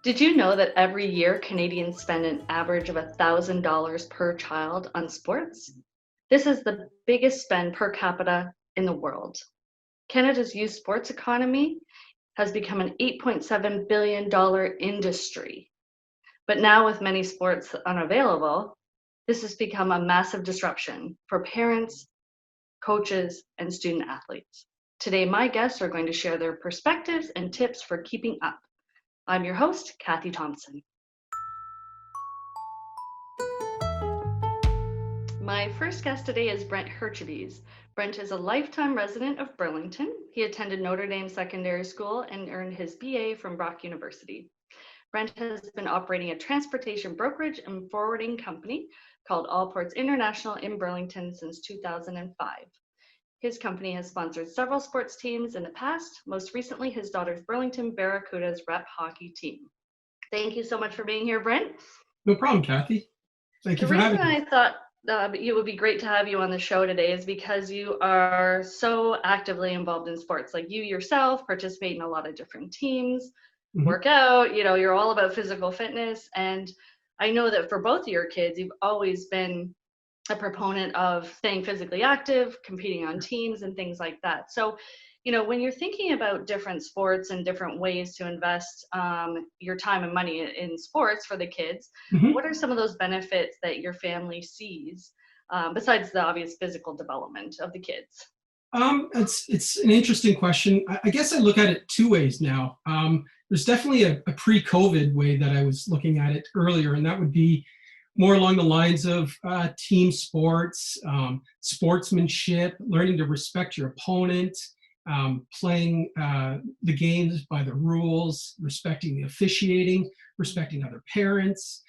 Did you know that every year Canadians spend an average of $1,000 per child on sports? This is the biggest spend per capita in the world. Canada's youth sports economy has become an $8.7 billion industry. But now, with many sports unavailable, this has become a massive disruption for parents, coaches, and student athletes. Today, my guests are going to share their perspectives and tips for keeping up. I'm your host, Cathy Thompson. My first guest today is Brent Hurtubise. Brent is a lifetime resident of Burlington. He attended Notre Dame Secondary School and earned his BA from Brock University. Brent has been operating a transportation brokerage and forwarding company called All Ports International in Burlington since 2005. His company has sponsored several sports teams in the past, most recently his daughter's Burlington Barracudas rep hockey team. Thank you so much for being here, Brent. No problem, Cathy. Thank you for having me. The reason I thought it would be great to have you on the show today is because you are so actively involved in sports. Like, you yourself participate in a lot of different teams, work out, you're all about physical fitness. And I know that for both of your kids, you've always been a proponent of staying physically active, competing on teams and things like that. So, when you're thinking about different sports and different ways to invest your time and money in sports for the kids, what are some of those benefits that your family sees besides the obvious physical development of the kids? It's an interesting question. I guess I look at it two ways now. There's definitely a pre-COVID way that I was looking at it earlier, and that would be more along the lines of team sports, sportsmanship, learning to respect your opponent, playing the games by the rules, respecting the officiating, respecting other parents,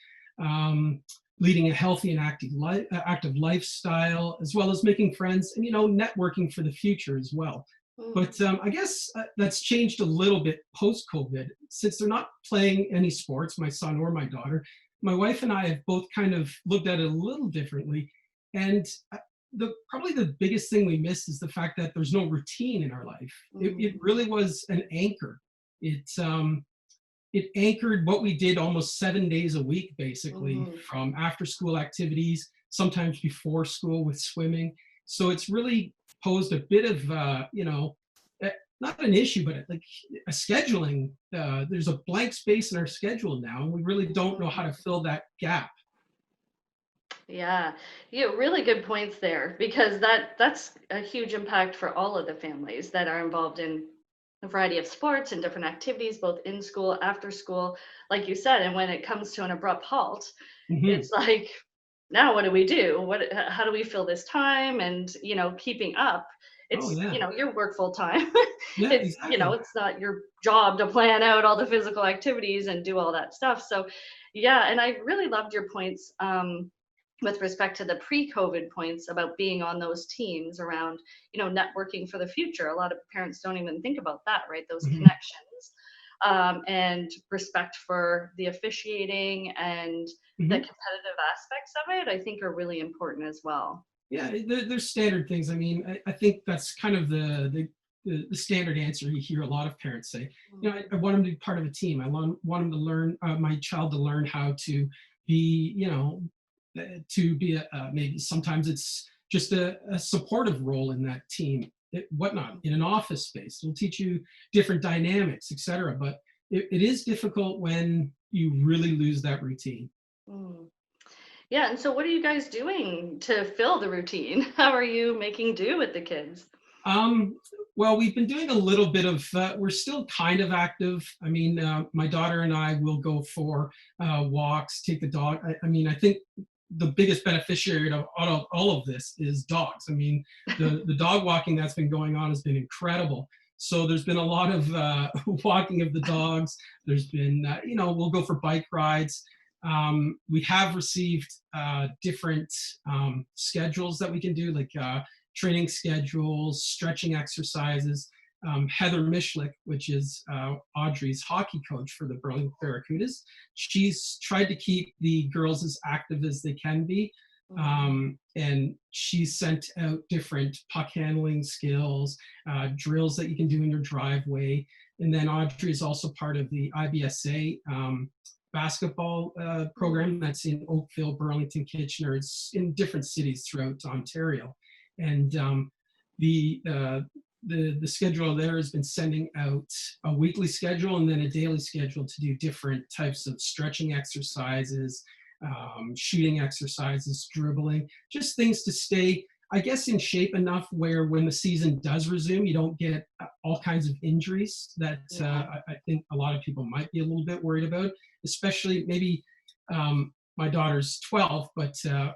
leading a healthy and active lifestyle, as well as making friends and, networking for the future as well. But I guess that's changed a little bit post-COVID, since they're not playing any sports, my son or my daughter. My wife and I have both kind of looked at it a little differently. And probably the biggest thing we miss is the fact that there's no routine in our life. It really was an anchor. It anchored what we did almost 7 days a week, basically, from after school activities, sometimes before school with swimming. So it's really posed a bit of, not an issue, but like a scheduling. There's a blank space in our schedule now, and we really don't know how to fill that gap. Yeah, really good points there, because that's a huge impact for all of the families that are involved in a variety of sports and different activities, both in school, after school, like you said. And when it comes to an abrupt halt, it's like, now what do we do? How do we fill this time? And, keeping up, it's, your work full time. Yeah, It's, exactly. it's not your job to plan out all the physical activities and do all that stuff. So, yeah, and I really loved your points with respect to the pre-COVID points about being on those teams around, networking for the future. A lot of parents don't even think about that, right? Those connections and respect for the officiating and the competitive aspects of it, I think, are really important as well. Yeah, there's standard things. I mean, I think that's kind of the standard answer you hear a lot of parents say. I want them to be part of a team. I want them to learn, my child to learn how to be, maybe sometimes it's just a supportive role in that team, whatnot, in an office space. It'll teach you different dynamics, etc. But it is difficult when you really lose that routine. Yeah, and so what are you guys doing to fill the routine? How are you making do with the kids? Well, we've been doing a little bit of, we're still kind of active. I mean, my daughter and I will go for walks, take the dog. I think the biggest beneficiary of all of this is dogs. I mean, the dog walking that's been going on has been incredible. So there's been a lot of walking of the dogs. There's been, we'll go for bike rides. We have received different schedules that we can do, like training schedules, stretching exercises. Heather Mishlik, which is Audrey's hockey coach for the Burlington Barracudas, she's tried to keep the girls as active as they can be. And she sent out different puck handling skills, drills that you can do in your driveway. And then Audrey is also part of the IBSA basketball program that's in Oakville, Burlington, Kitchener. It's in different cities throughout Ontario. And the schedule there has been sending out a weekly schedule and then a daily schedule to do different types of stretching exercises, shooting exercises, dribbling, just things to stay, I guess, in shape enough where when the season does resume, you don't get all kinds of injuries that I think a lot of people might be a little bit worried about, especially maybe my daughter's 12, but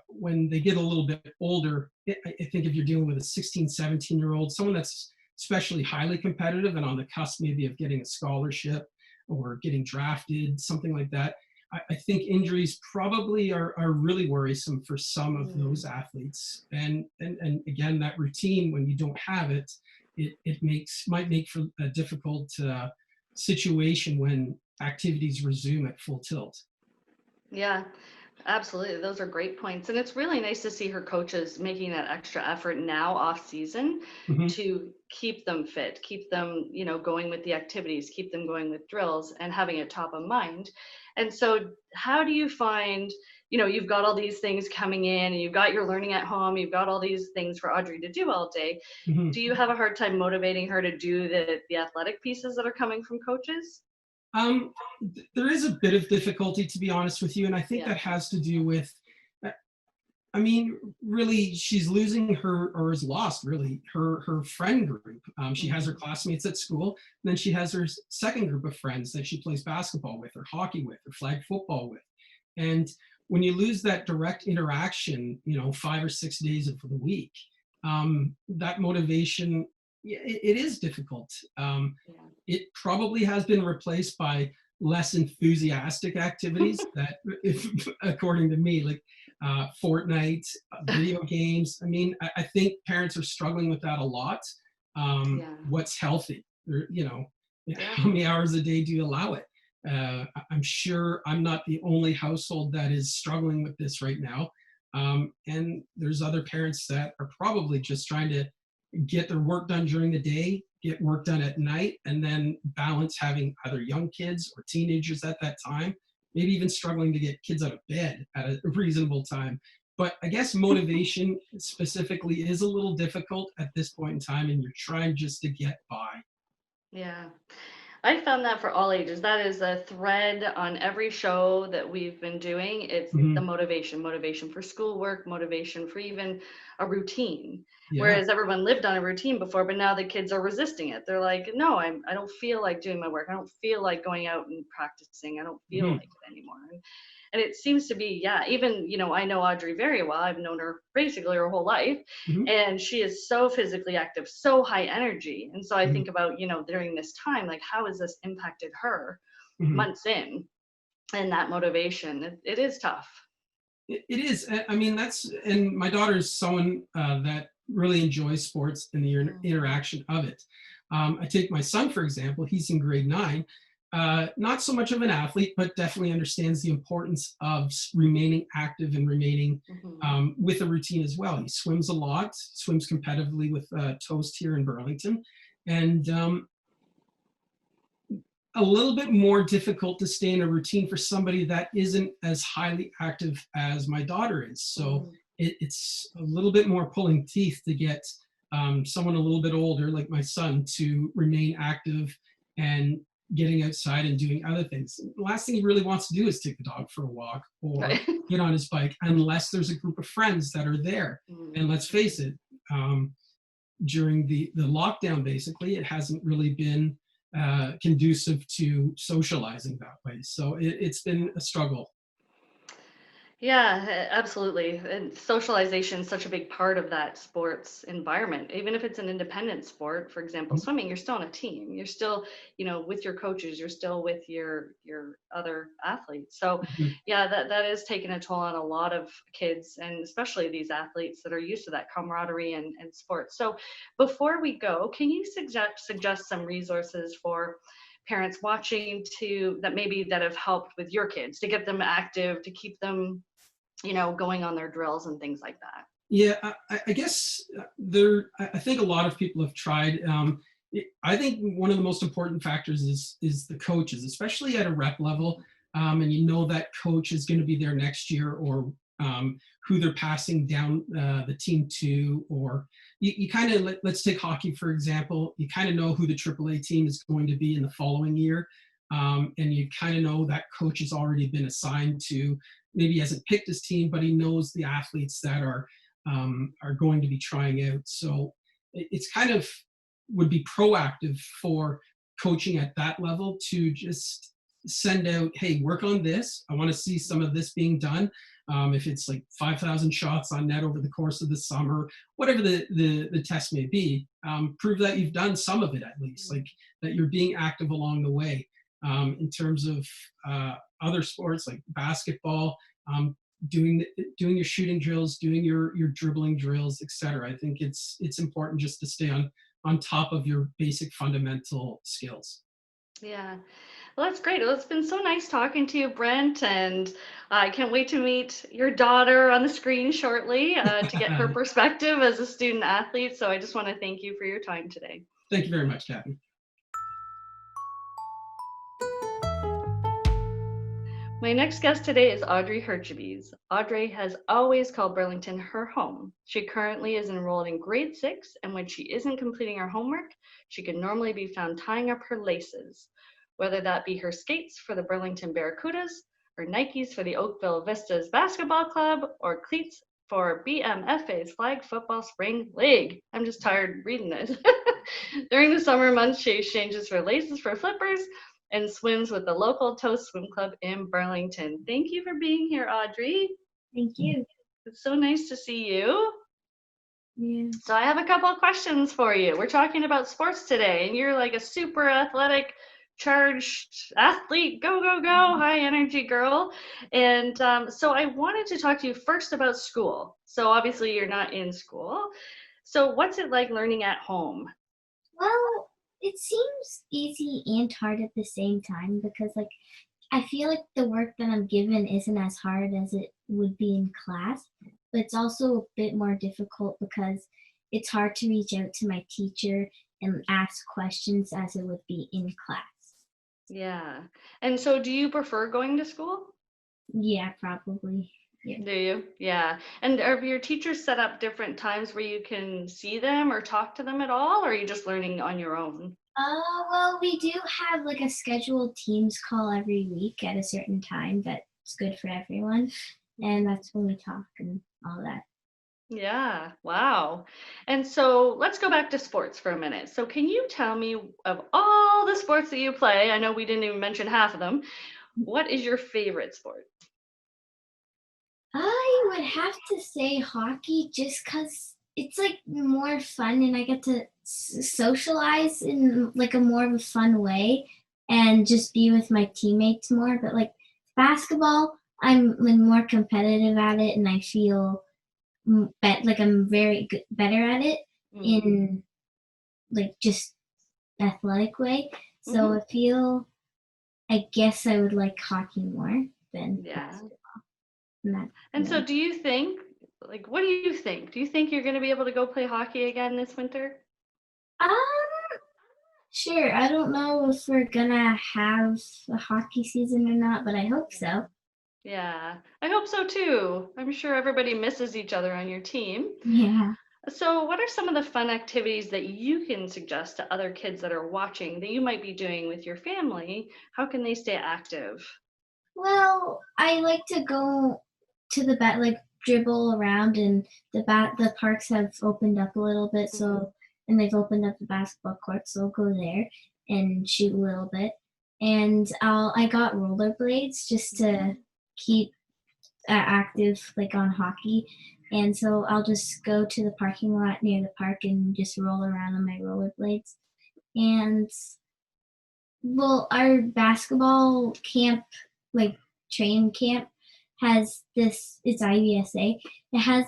when they get a little bit older, I think if you're dealing with a 16, 17-year-old, someone that's especially highly competitive and on the cusp maybe of getting a scholarship or getting drafted, something like that, I think injuries probably are really worrisome for some of those athletes. And again, that routine, when you don't have it, might make for a difficult situation when activities resume at full tilt. Yeah, absolutely. Those are great points. And it's really nice to see her coaches making that extra effort now off season to keep them fit, keep them, going with the activities, keep them going with drills and having it top of mind. And so how do you find, you've got all these things coming in and you've got your learning at home, you've got all these things for Audrey to do all day. Do you have a hard time motivating her to do the athletic pieces that are coming from coaches? There is a bit of difficulty, to be honest with you, and I think that has to do with, really, she's losing or has lost really her friend group. She has her classmates at school, and then she has her second group of friends that she plays basketball with, or hockey with, or flag football with. And when you lose that direct interaction, 5 or 6 days of the week, that motivation, it is difficult. It probably has been replaced by less enthusiastic activities that, according to me, like Fortnite, video games. I think parents are struggling with that a lot. What's healthy? How many hours a day do you allow it? I'm sure I'm not the only household that is struggling with this right now. And there's other parents that are probably just trying to get their work done during the day, get work done at night, and then balance having either young kids or teenagers at that time, maybe even struggling to get kids out of bed at a reasonable time. But I guess motivation specifically is a little difficult at this point in time, and you're trying just to get by. Yeah. I found that for all ages. That is a thread on every show that we've been doing. It's the motivation for schoolwork, motivation for even a routine. Whereas everyone lived on a routine before, but now the kids are resisting it. They're like, no, I don't feel like doing my work. I don't feel like going out and practicing. I don't feel like it anymore. And it seems to be, even, I know Audrey very well. I've known her basically her whole life. And she is so physically active, so high energy. And so I think about, during this time, like, how has this impacted her months in? And that motivation, it is tough. It is. And my daughter is someone that really enjoys sports and the interaction of it. I take my son, for example. He's in grade 9. Not so much of an athlete, but definitely understands the importance of remaining active and remaining with a routine as well. He swims a lot, swims competitively with Toast here in Burlington, and a little bit more difficult to stay in a routine for somebody that isn't as highly active as my daughter is. So it's a little bit more pulling teeth to get someone a little bit older, like my son, to remain active and getting outside and doing other things. The last thing he really wants to do is take the dog for a walk or get on his bike, unless there's a group of friends that are there. And let's face it, during the lockdown, basically, it hasn't really been conducive to socializing that way. So it's been a struggle. Yeah, absolutely. And socialization is such a big part of that sports environment. Even if it's an independent sport, for example, swimming, you're still on a team. You're still, with your coaches, you're still with your other athletes. So yeah, that is taking a toll on a lot of kids, and especially these athletes that are used to that camaraderie and sports. So before we go, can you suggest some resources for parents watching that have helped with your kids, to get them active, to keep them going on their drills and things like that? Yeah, I guess I think a lot of people have tried. I think one of the most important factors is the coaches, especially at a rep level, and that coach is going to be there next year, or who they're passing down the team to, or you kind of let's take hockey for example. You kind of know who the AAA team is going to be in the following year, and you kind of know that coach has already been assigned to. Maybe he hasn't picked his team, but he knows the athletes that are going to be trying out. So it's kind of would be proactive for coaching at that level to just send out, hey, work on this. I want to see some of this being done. If it's like 5,000 shots on net over the course of the summer, whatever the test may be, prove that you've done some of it at least, like that you're being active along the way. In terms of other sports like basketball, doing your shooting drills, doing your dribbling drills, etc. I think it's important just to stay on top of your basic fundamental skills. Yeah. Well, that's great. Well, it's been so nice talking to you, Brent, and I can't wait to meet your daughter on the screen shortly to get her perspective as a student athlete. So I just want to thank you for your time today. Thank you very much, Cathy. My next guest today is Audrey Hurtubise. Audrey has always called Burlington her home. She currently is enrolled in grade 6, and when she isn't completing her homework, she can normally be found tying up her laces, whether that be her skates for the Burlington Barracudas, or Nikes for the Oakville Vistas Basketball Club, or cleats for BMFA's Flag Football Spring League. I'm just tired reading this. During the summer months, she exchanges her laces for flippers and swims with the local Toast Swim Club in Burlington. Thank you for being here, Audrey. Thank you. It's so nice to see you. Yeah. So I have a couple of questions for you. We're talking about sports today, and you're like a super athletic, charged athlete, go, go, go, high energy girl. And so I wanted to talk to you first about school. So obviously you're not in school. So what's it like learning at home? Well, it seems easy and hard at the same time because, I feel like the work that I'm given isn't as hard as it would be in class, but it's also a bit more difficult because it's hard to reach out to my teacher and ask questions as it would be in class. Yeah. And so do you prefer going to school? Yeah, probably. Yeah. Do you? Yeah. And are your teachers set up different times where you can see them or talk to them at all, or are you just learning on your own? Well, we do have a scheduled Teams call every week at a certain time that's good for everyone, and that's when we talk and all that. Yeah. Wow. And so let's go back to sports for a minute. So can you tell me, of all the sports that you play, I know we didn't even mention half of them, what is your favorite sport? I would have to say hockey just because it's more fun and I get to socialize in a more of a fun way and just be with my teammates more. But basketball, I'm more competitive at it and I feel I'm very good, better at it in just athletic way. So I guess I would like hockey more than basketball. And so do you think, what do you think? Do you think you're going to be able to go play hockey again this winter? Sure. I don't know if we're gonna have a hockey season or not, but I hope so. Yeah, I hope so too. I'm sure everybody misses each other on your team. Yeah. So what are some of the fun activities that you can suggest to other kids that are watching that you might be doing with your family? How can they stay active? Well, I like to go to the dribble around, and the parks have opened up a little bit, and they've opened up the basketball court, so I'll go there and shoot a little bit. And I got rollerblades just to keep active on hockey, and so I'll just go to the parking lot near the park and just roll around on my rollerblades. And well, our basketball camp, training camp, has it's IBSA. It has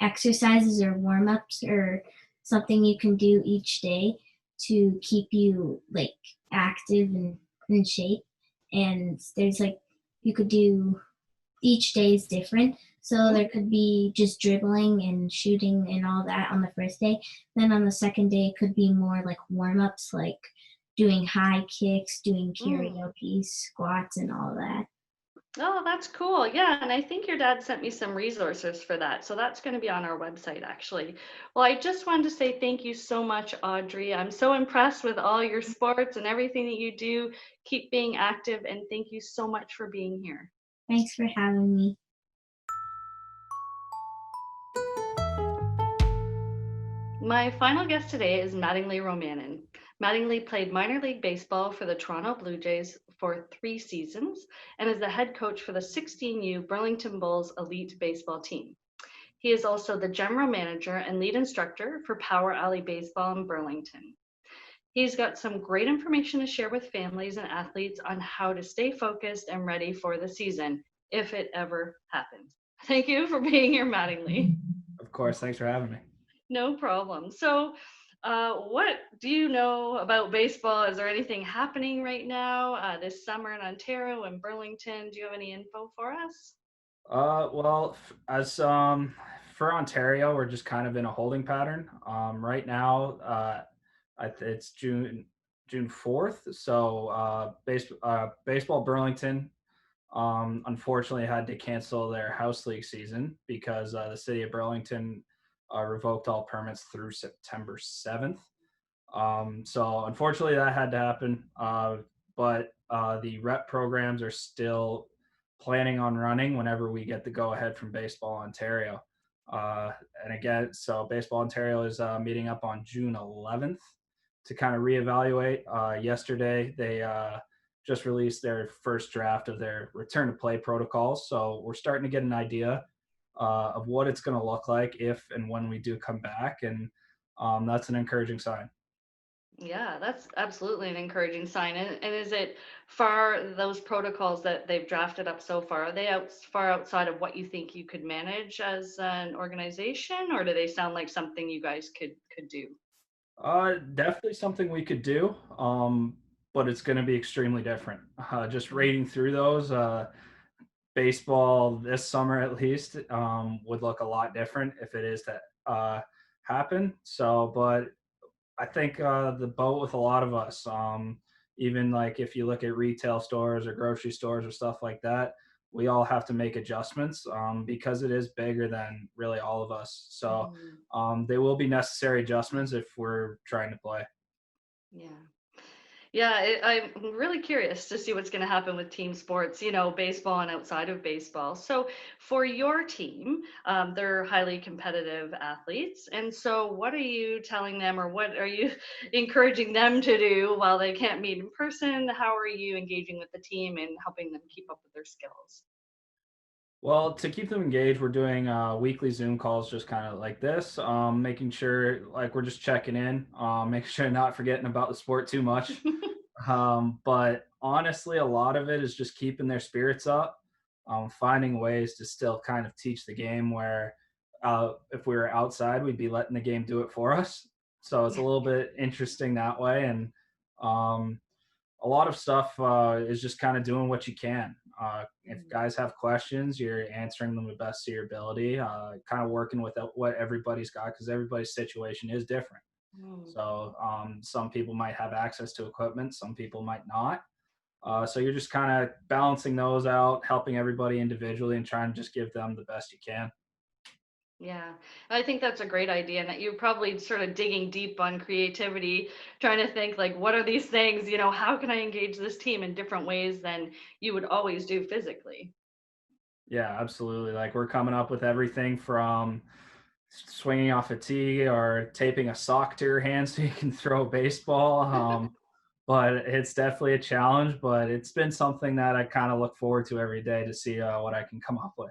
exercises or warm-ups or something you can do each day to keep you active and in shape. And there's you could do each day is different. So there could be just dribbling and shooting and all that on the first day. Then on the second day, it could be more like warm-ups, like doing high kicks, doing karaoke, squats, and all that. Oh, that's cool. Yeah, and I think your dad sent me some resources for that. So that's going to be on our website, actually. Well, I just wanted to say thank you so much, Audrey. I'm so impressed with all your sports and everything that you do. Keep being active, and thank you so much for being here. Thanks for having me. My final guest today is Mattingly Romanin. Mattingly played minor league baseball for the Toronto Blue Jays for 3 seasons and is the head coach for the 16U Burlington Bulls elite baseball team. He is also the general manager and lead instructor for Power Alley Baseball in Burlington. He's got some great information to share with families and athletes on how to stay focused and ready for the season, if it ever happens. Thank you for being here, Mattingly. Of course, thanks for having me. No problem. So, what do you know about baseball? Is there anything happening right now this summer in Ontario and Burlington? Do you have any info for us? Well, as for Ontario, we're just kind of in a holding pattern. Right now, it's June 4th. So, baseball Burlington, unfortunately had to cancel their house league season because the city of Burlington revoked all permits through September 7th. So unfortunately that had to happen. But the rep programs are still planning on running whenever we get the go ahead from Baseball Ontario. And again, so Baseball Ontario is meeting up on June 11th to kind of reevaluate. Yesterday, they just released their first draft of their return to play protocols. So we're starting to get an idea of what it's going to look like if and when we do come back. And that's an encouraging sign. Yeah, that's absolutely an encouraging sign. And is it those protocols that they've drafted up so far, are they far outside of what you think you could manage as an organization, or do they sound like something you guys could do? Definitely something we could do, but it's going to be extremely different. Just reading through those, baseball this summer at least would look a lot different if it is to happen. So, but I think the boat with a lot of us, even like if you look at retail stores or grocery stores or stuff like that, we all have to make adjustments because it is bigger than really all of us. So there will be necessary adjustments if we're trying to play. Yeah. Yeah, I'm really curious to see what's going to happen with team sports, baseball and outside of baseball. So, for your team, they're highly competitive athletes. And so, what are you telling them, or what are you encouraging them to do while they can't meet in person? How are you engaging with the team and helping them keep up with their skills? Well, to keep them engaged, we're doing weekly Zoom calls, just kind of like this, making sure like we're just checking in, making sure not forgetting about the sport too much. But honestly, a lot of it is just keeping their spirits up, finding ways to still kind of teach the game where if we were outside, we'd be letting the game do it for us. So it's a little bit interesting that way. And um, a lot of stuff is just kind of doing what you can. If guys have questions, you're answering them the best of your ability, kind of working with what everybody's got because everybody's situation is different. So some people might have access to equipment, some people might not. So you're just kind of balancing those out, helping everybody individually and trying to just give them the best you can. Yeah, I think that's a great idea, and that you're probably sort of digging deep on creativity, trying to think like, what are these things? How can I engage this team in different ways than you would always do physically? Yeah, absolutely. Like we're coming up with everything from swinging off a tee or taping a sock to your hand so you can throw a baseball. But it's definitely a challenge, but it's been something that I kind of look forward to every day to see what I can come up with.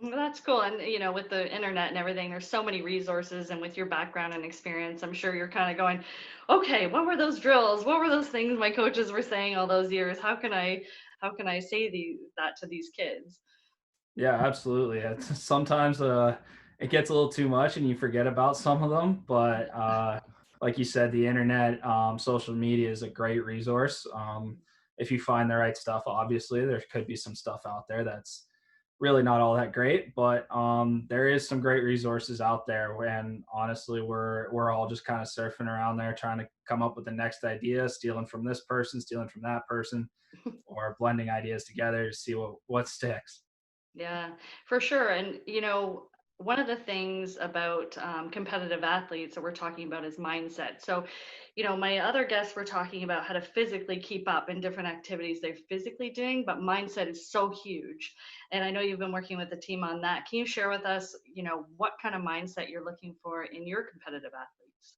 Well, that's cool. And, with the internet and everything, there's so many resources. And with your background and experience, I'm sure you're kind of going, okay, what were those drills? What were those things my coaches were saying all those years? How can I say that to these kids? Yeah, absolutely. Sometimes it gets a little too much and you forget about some of them, but like you said, the internet, social media is a great resource. If you find the right stuff, obviously there could be some stuff out there that's really not all that great, but there is some great resources out there. And honestly, we're all just kind of surfing around there, trying to come up with the next idea, stealing from this person, stealing from that person, or blending ideas together to see what sticks. Yeah, for sure. And, one of the things about competitive athletes that we're talking about is mindset. So, my other guests were talking about how to physically keep up in different activities they're physically doing, but mindset is so huge. And I know you've been working with the team on that. Can you share with us, what kind of mindset you're looking for in your competitive athletes?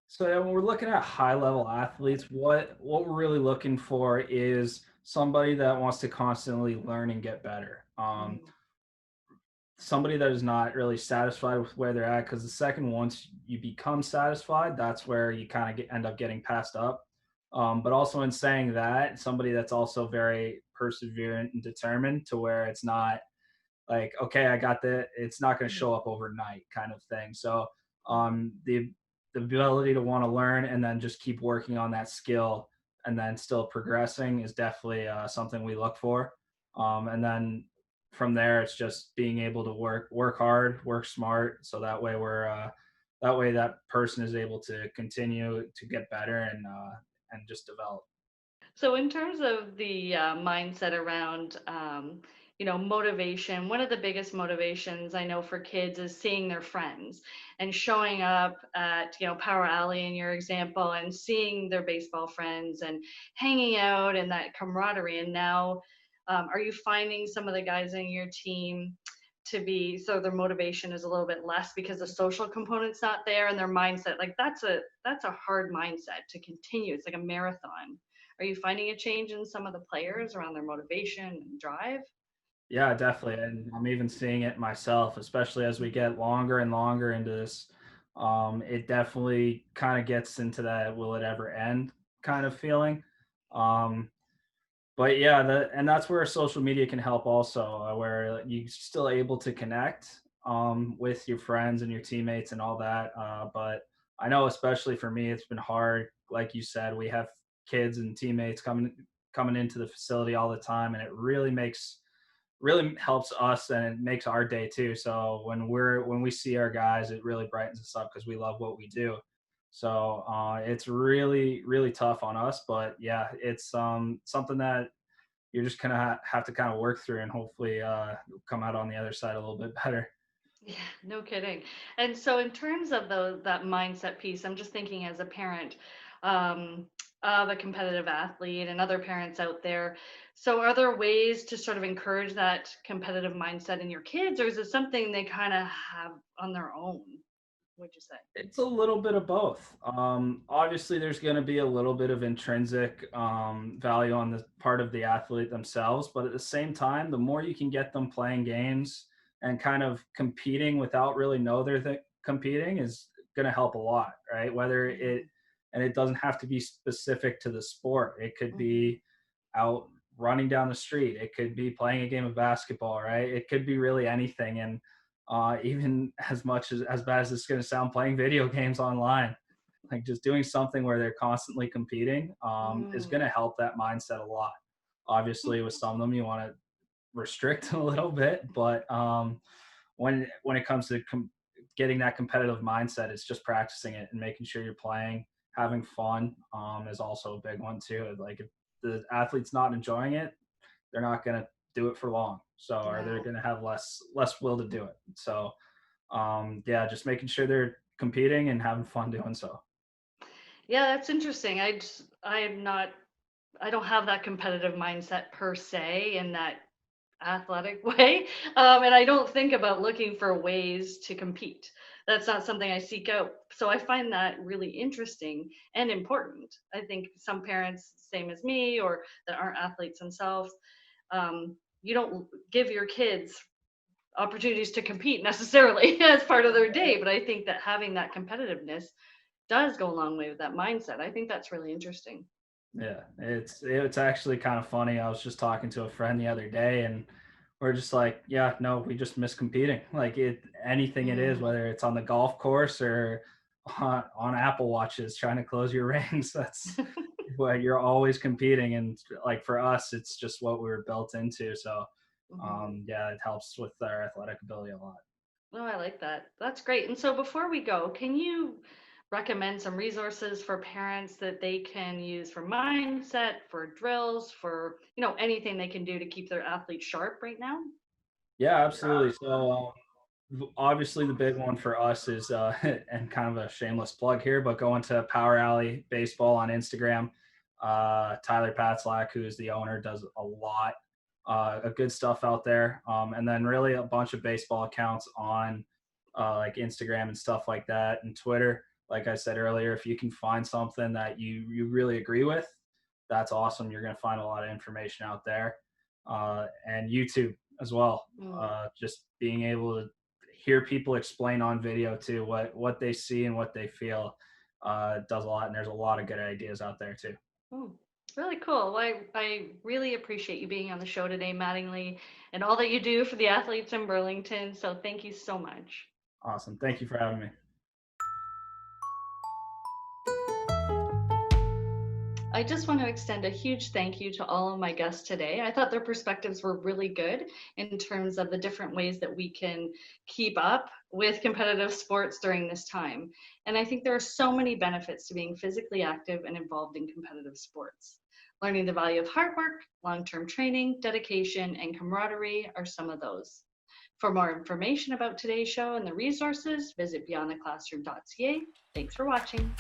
So yeah, when we're looking at high level athletes, what we're really looking for is somebody that wants to constantly learn and get better. Mm, Somebody that is not really satisfied with where they're at, because the second once you become satisfied, that's where you kind of end up getting passed up. But also in saying that, somebody that's also very perseverant and determined, to where it's not like, okay, I got the, it's not going to mm, show up overnight kind of thing. So mm. the ability to want to learn and then just keep working on that skill and then still progressing is definitely something we look for. And then from there, it's just being able to work hard, work smart, so that way that person is able to continue to get better and just develop. So, in terms of the mindset around, motivation, one of the biggest motivations I know for kids is seeing their friends and showing up at, Power Alley in your example, and seeing their baseball friends and hanging out and that camaraderie. And now, are you finding some of the guys in your team to be so their motivation is a little bit less because the social component's not there, and their mindset, like that's a hard mindset to continue. It's like a marathon. Are you finding a change in some of the players around their motivation and drive? Yeah, definitely. And I'm even seeing it myself, especially as we get longer and longer into this. It definitely kind of gets into that will it ever end kind of feeling. Um, but yeah, and that's where social media can help also, where you're still able to connect with your friends and your teammates and all that. But I know, especially for me, it's been hard. Like you said, we have kids and teammates coming into the facility all the time, and it really helps us and it makes our day too. So when we see our guys, it really brightens us up because we love what we do. So it's really tough on us, but yeah, it's something that you're just gonna have to kind of work through and hopefully come out on the other side a little bit better. Yeah, no kidding. And so, in terms of that mindset piece, I'm just thinking as a parent um, of a competitive athlete and other parents out there. So, are there ways to sort of encourage that competitive mindset in your kids, or is it something they kind of have on their own? Would you say? It's a little bit of both. Obviously, there's going to be a little bit of intrinsic value on the part of the athlete themselves, but at the same time, the more you can get them playing games and kind of competing without really know they're competing is going to help a lot, right? Mm, And it doesn't have to be specific to the sport. It could mhm, be out running down the street. It could be playing a game of basketball, right? It could be really anything. And even as much as bad as it's going to sound, playing video games online, like just doing something where they're constantly competing is going mm, to help that mindset a lot. Obviously, with some of them, you want to restrict a little bit, but when it comes to getting that competitive mindset, it's just practicing it and making sure you're playing, having fun is also a big one too. Like if the athlete's not enjoying it, they're not going to do it for long. So, or they're no. going to have less will to do it. So, yeah, just making sure they're competing and having fun doing so. Yeah, that's interesting. I'm not, I don't have that competitive mindset per se in that athletic way. And I don't think about looking for ways to compete. That's not something I seek out. So I find that really interesting and important. I think some parents, same as me, or that aren't athletes themselves, you don't give your kids opportunities to compete necessarily as part of their day. But I think that having that competitiveness does go a long way with that mindset. I think that's really interesting. Yeah, it's actually kind of funny. I was just talking to a friend the other day, and we're just like, yeah, no, we just miss competing. Like anything it is, Mm. whether it's on the golf course or on Apple Watches, trying to close your rings. That's what you're always competing, and like for us, it's just what we were built into. So Yeah, it helps with their athletic ability a lot. Oh, I like that. That's great. And so before we go, can you recommend some resources for parents that they can use for mindset, for drills, for, anything they can do to keep their athletes sharp right now? Yeah, absolutely. So obviously the big one for us is and kind of a shameless plug here, but going to Power Alley Baseball on Instagram. Tyler Patzlack, who is the owner, does a lot of good stuff out there. And then really a bunch of baseball accounts on like Instagram and stuff like that, and Twitter. Like I said earlier, if you can find something that you really agree with, that's awesome. You're going to find a lot of information out there. And YouTube as well. Just being able to hear people explain on video too what they see and what they feel does a lot. And there's a lot of good ideas out there too. Oh, really cool. Well, I really appreciate you being on the show today, Mattingly, and all that you do for the athletes in Burlington. So thank you so much. Awesome. Thank you for having me. I just want to extend a huge thank you to all of my guests today. I thought their perspectives were really good in terms of the different ways that we can keep up with competitive sports during this time. And I think there are so many benefits to being physically active and involved in competitive sports. Learning the value of hard work, long-term training, dedication, and camaraderie are some of those. For more information about today's show and the resources, visit beyondtheclassroom.ca. Thanks for watching.